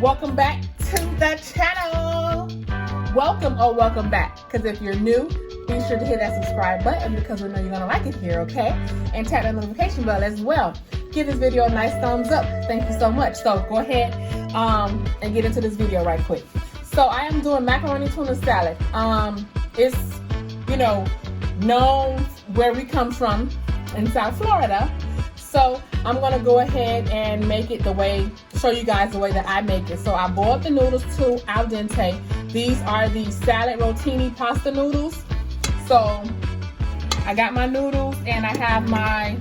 Welcome back to the channel. Welcome back. Because if you're new, be sure to hit that subscribe button because we know you're going to like it here, okay? And tap that notification bell as well. Give this video a nice thumbs up. Thank you so much. So go ahead and get into this video right quick. So I am doing macaroni tuna salad. It's, known where we come from in South Florida. So I'm gonna go ahead and make it show you guys the way that I make it. So I boiled the noodles to al dente. These are the salad rotini pasta noodles. So I got my noodles and I have my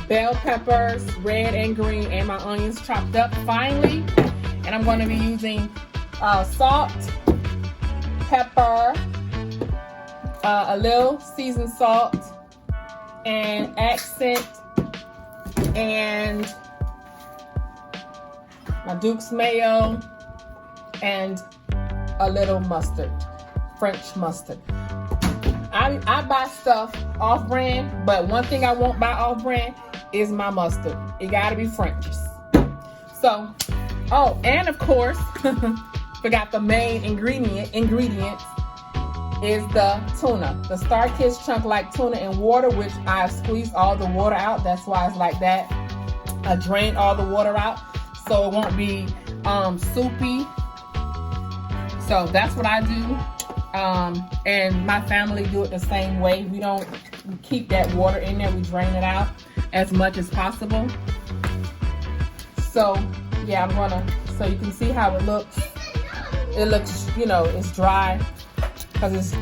bell peppers, red and green, and my onions chopped up finely. And I'm gonna be using salt, pepper, a little seasoned salt, and accent, and my Duke's mayo, and a little mustard, French mustard. I buy stuff off-brand, but one thing I won't buy off-brand is my mustard. It gotta be French. So, oh, and of course, forgot the main ingredients is the tuna, the star-kissed chunk-like tuna in water, which I've squeezed all the water out. That's why it's like that. I drained all the water out so it won't be soupy. So that's what I do. And my family do it the same way. We don't keep that water in there. We drain it out as much as possible. So yeah, so you can see how it looks. It looks, it's dry, because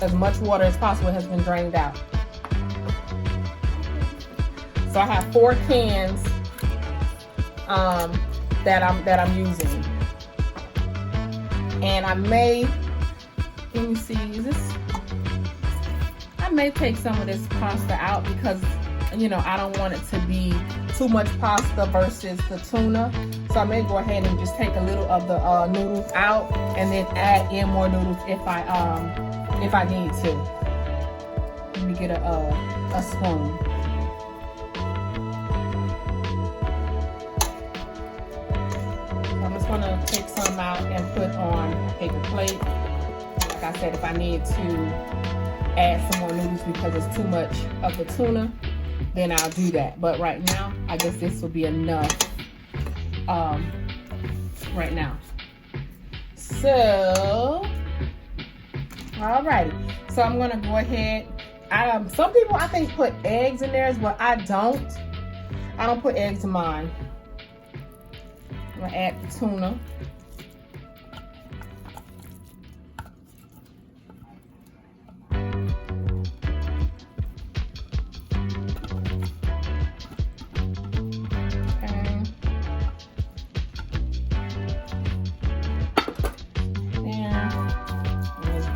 as much water as possible has been drained out. So I have 4 cans that I'm using, and I may I may take some of this pasta out because I don't want it to be too much pasta versus the tuna. So I may go ahead and just take a little of the noodles out and then add in more noodles if I need to. Let me get a spoon. So I'm just gonna take some out and put on a paper plate. Like I said, if I need to add some more noodles because it's too much of the tuna, then I'll do that. But right now, I guess this will be enough right now. So, alrighty. So I'm gonna go ahead. Some people I think put eggs in theirs, but I don't. I don't put eggs in mine. I'm gonna add the tuna.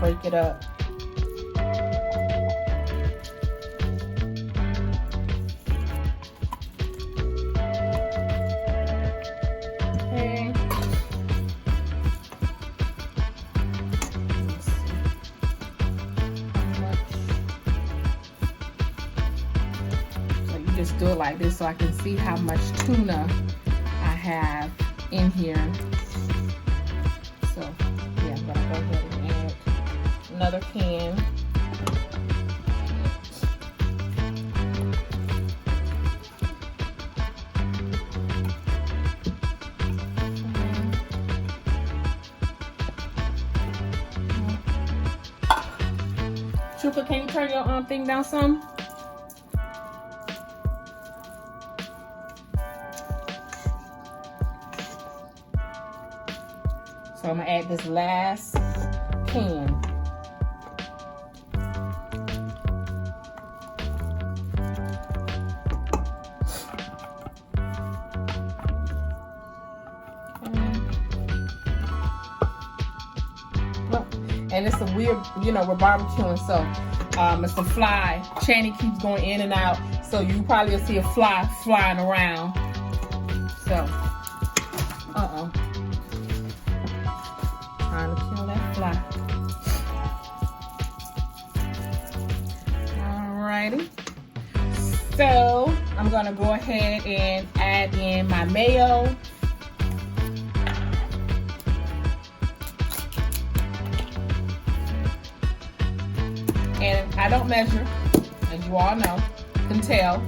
Break it up. Okay. So you just do it like this so I can see how much tuna I have in here. So yeah, I'm gonna go ahead and add another can. Chuka, can you turn your thing down some? So I'm gonna add this last can. And it's a weird, we're barbecuing, so it's a fly. Channy keeps going in and out, so you probably will see a fly flying around. So, trying to kill that fly. Alrighty. So I'm gonna go ahead and add in my mayo. And I don't measure, as you all know, can tell.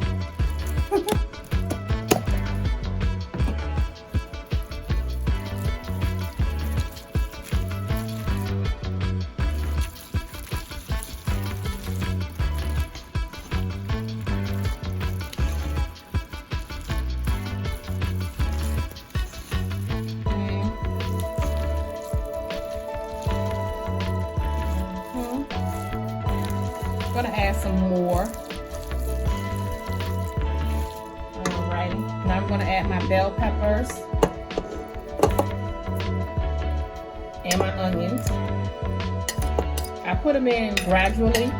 I'm gonna add some more. Alrighty, now I'm gonna add my bell peppers and my onions. I put them in gradually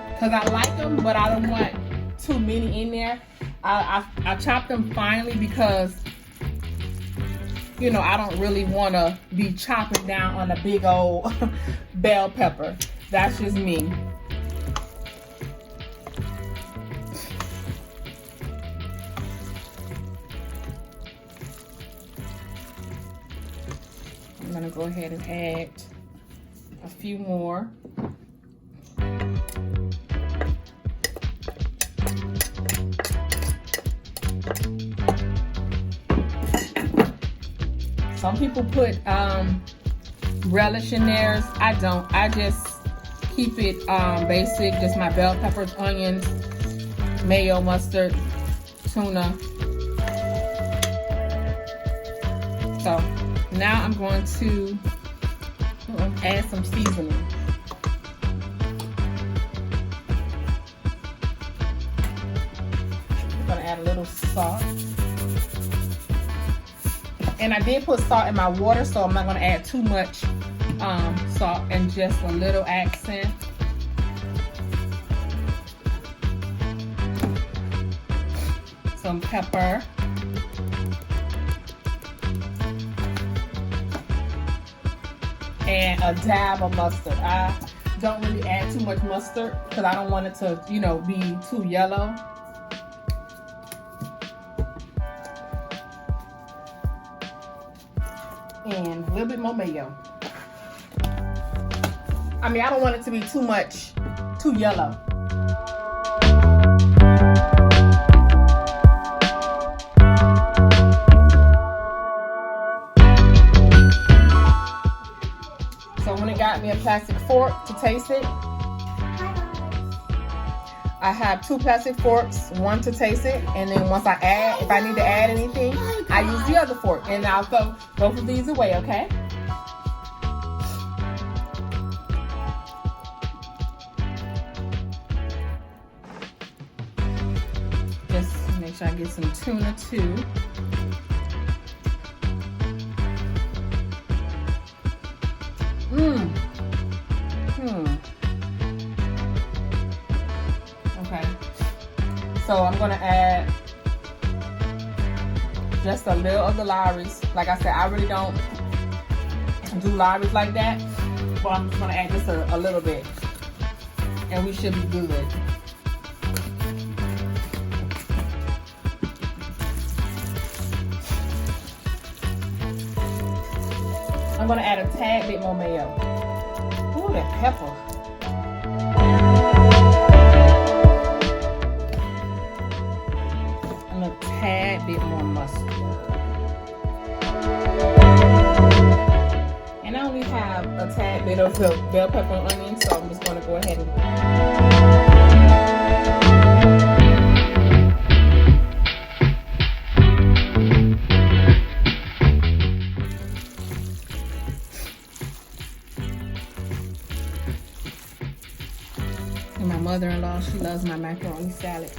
because I like them, but I don't want too many in there. I chop them finely because, you know, I don't really want to be chopping down on a big old bell pepper. That's just me. I'm gonna go ahead and add a few more. Some people put relish in theirs. I don't. I just keep it basic, just my bell peppers, onions, mayo, mustard, tuna. So now I'm going to add some seasoning. I'm gonna add a little salt. And I did put salt in my water, so I'm not gonna add too much salt, and just a little accent. Some pepper. And a dab of mustard. I don't really add too much mustard because I don't want it to, you know, be too yellow. And a little bit more mayo. I mean, I don't want it to be too much, too yellow. So when it got me a plastic fork to taste it. I have 2 plastic forks, one to taste it, and then once I add, if I need to add anything, I use the other fork, and I'll throw both of these away, okay? Just make sure I get some tuna too. Okay. So I'm gonna add just a little of the Lawry's. Like I said, I really don't do Lawry's like that, but I'm just gonna add just a little bit, and we should be good. I'm gonna add a tad bit more mayo. Ooh, that pepper. And a tad bit more mustard. And I only have a tad bit of the bell pepper and onion, so I'm just gonna go ahead and my mother-in-law, she loves my macaroni salad.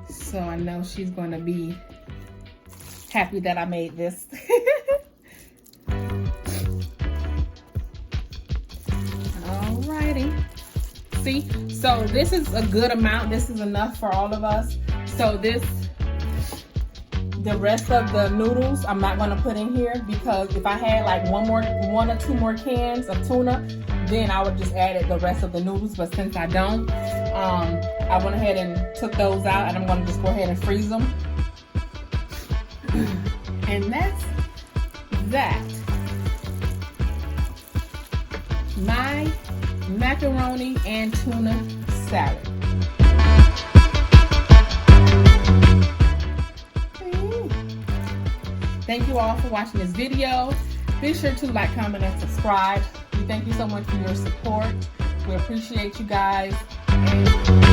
So I know she's going to be happy that I made this. Alrighty. See, so this is a good amount. This is enough for all of us. So the rest of the noodles I'm not going to put in here, because if I had like one or two more cans of tuna, then I would just add the rest of the noodles. But since I don't, I went ahead and took those out, and I'm going to just go ahead and freeze them. And that my macaroni and tuna salad. Thank you all for watching this video. Be sure to like, comment, and subscribe. We thank you so much for your support. We appreciate you guys. And